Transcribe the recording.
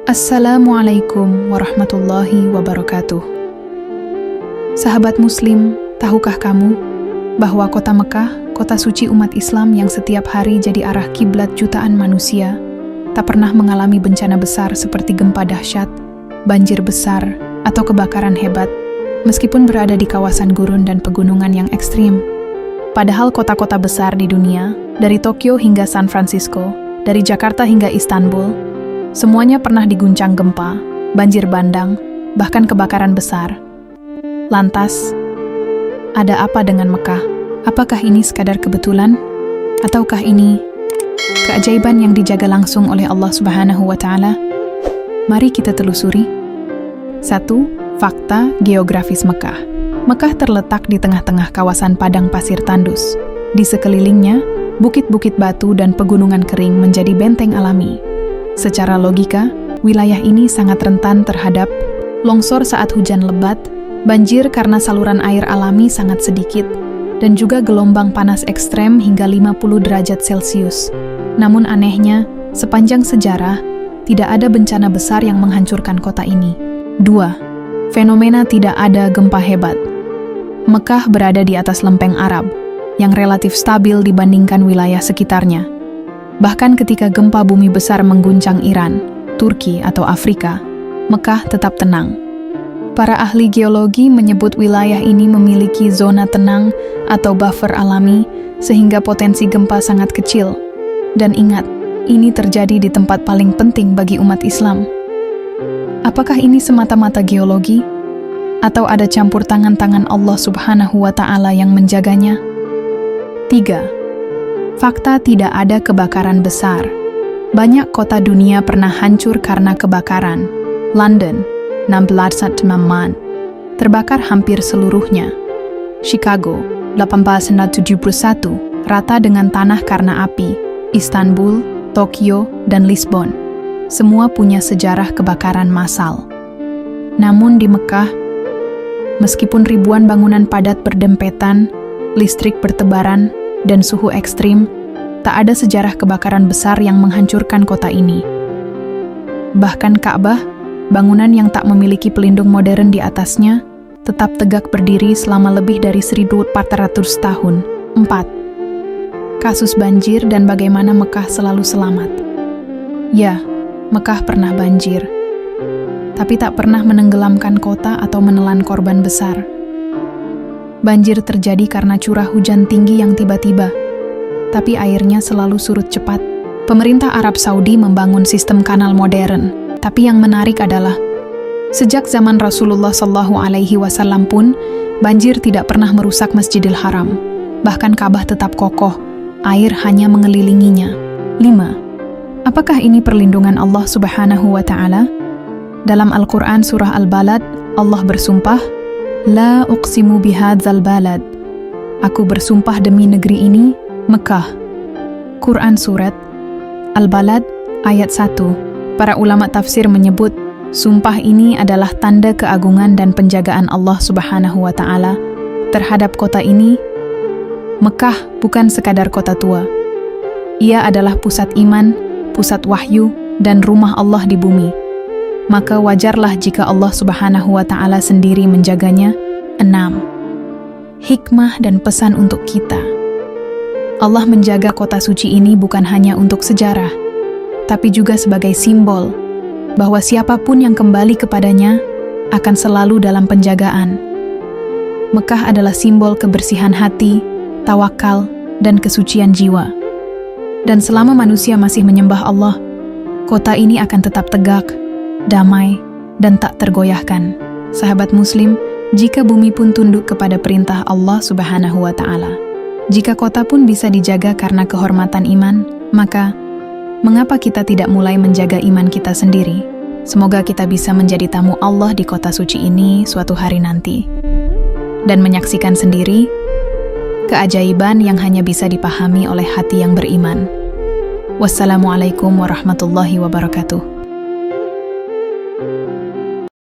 Assalamualaikum warahmatullahi wabarakatuh. Sahabat Muslim, tahukah kamu bahwa kota Mekah, kota suci umat Islam yang setiap hari jadi arah kiblat jutaan manusia, tak pernah mengalami bencana besar seperti gempa dahsyat, banjir besar, atau kebakaran hebat, meskipun berada di kawasan gurun dan pegunungan yang ekstrim. Padahal kota-kota besar di dunia, dari Tokyo hingga San Francisco, dari Jakarta hingga Istanbul, semuanya pernah diguncang gempa, banjir bandang, bahkan kebakaran besar. Lantas, ada apa dengan Mekah? Apakah ini sekadar kebetulan? Ataukah ini keajaiban yang dijaga langsung oleh Allah Subhanahu wa Ta'ala? Mari kita telusuri. 1. Fakta geografis Mekah. Mekah terletak di tengah-tengah kawasan padang pasir tandus. Di sekelilingnya, bukit-bukit batu dan pegunungan kering menjadi benteng alami. Secara logika, wilayah ini sangat rentan terhadap longsor saat hujan lebat, banjir karena saluran air alami sangat sedikit, dan juga gelombang panas ekstrem hingga 50 derajat Celcius. Namun anehnya, sepanjang sejarah, tidak ada bencana besar yang menghancurkan kota ini. 2. Fenomena tidak ada gempa hebat. Mekah berada di atas lempeng Arab, yang relatif stabil dibandingkan wilayah sekitarnya. Bahkan ketika gempa bumi besar mengguncang Iran, Turki, atau Afrika, Mekah tetap tenang. Para ahli geologi menyebut wilayah ini memiliki zona tenang atau buffer alami, sehingga potensi gempa sangat kecil. Dan ingat, ini terjadi di tempat paling penting bagi umat Islam. Apakah ini semata-mata geologi? Atau ada campur tangan Allah Subhanahu wa Ta'ala yang menjaganya? 3. Fakta tidak ada kebakaran besar. Banyak kota dunia pernah hancur karena kebakaran. London, 16 terbakar hampir seluruhnya. Chicago, 1871, rata dengan tanah karena api. Istanbul, Tokyo, dan Lisbon, semua punya sejarah kebakaran massal. Namun di Mekah, meskipun ribuan bangunan padat berdempetan, listrik bertebaran, dan suhu ekstrim, tak ada sejarah kebakaran besar yang menghancurkan kota ini. Bahkan Ka'bah, bangunan yang tak memiliki pelindung modern di atasnya, tetap tegak berdiri selama lebih dari 1400 tahun. 4. Kasus banjir dan bagaimana Mekah selalu selamat. Ya, Mekah pernah banjir, tapi tak pernah menenggelamkan kota atau menelan korban besar. Banjir terjadi karena curah hujan tinggi yang tiba-tiba, tapi airnya selalu surut cepat. Pemerintah Arab Saudi membangun sistem kanal modern, tapi yang menarik adalah, sejak zaman Rasulullah SAW pun, banjir tidak pernah merusak Masjidil Haram. Bahkan Ka'bah tetap kokoh, air hanya mengelilinginya. 5. Apakah ini perlindungan Allah Subhanahu wa Ta'ala? Dalam Al-Quran surah Al-Balad, Allah bersumpah, La uqsimu bihadzal balad. Aku bersumpah demi negeri ini, Mekah. Quran Surat Al-Balad ayat 1. Para ulama tafsir menyebut, sumpah ini adalah tanda keagungan dan penjagaan Allah Subhanahu wa Ta'ala terhadap kota ini. Mekah bukan sekadar kota tua. Ia adalah pusat iman, pusat wahyu, dan rumah Allah di bumi. Maka wajarlah jika Allah Subhanahu wa Ta'ala sendiri menjaganya. 6. Hikmah dan pesan untuk kita. Allah menjaga kota suci ini bukan hanya untuk sejarah, tapi juga sebagai simbol bahwa siapapun yang kembali kepadanya akan selalu dalam penjagaan. Mekah adalah simbol kebersihan hati, tawakal, dan kesucian jiwa. Dan selama manusia masih menyembah Allah, kota ini akan tetap tegak, damai, dan tak tergoyahkan. Sahabat Muslim, jika bumi pun tunduk kepada perintah Allah Subhanahu wa Ta'ala, jika kota pun bisa dijaga karena kehormatan iman, maka mengapa kita tidak mulai menjaga iman kita sendiri? Semoga kita bisa menjadi tamu Allah di kota suci ini suatu hari nanti, dan menyaksikan sendiri keajaiban yang hanya bisa dipahami oleh hati yang beriman. Wassalamualaikum warahmatullahi wabarakatuh.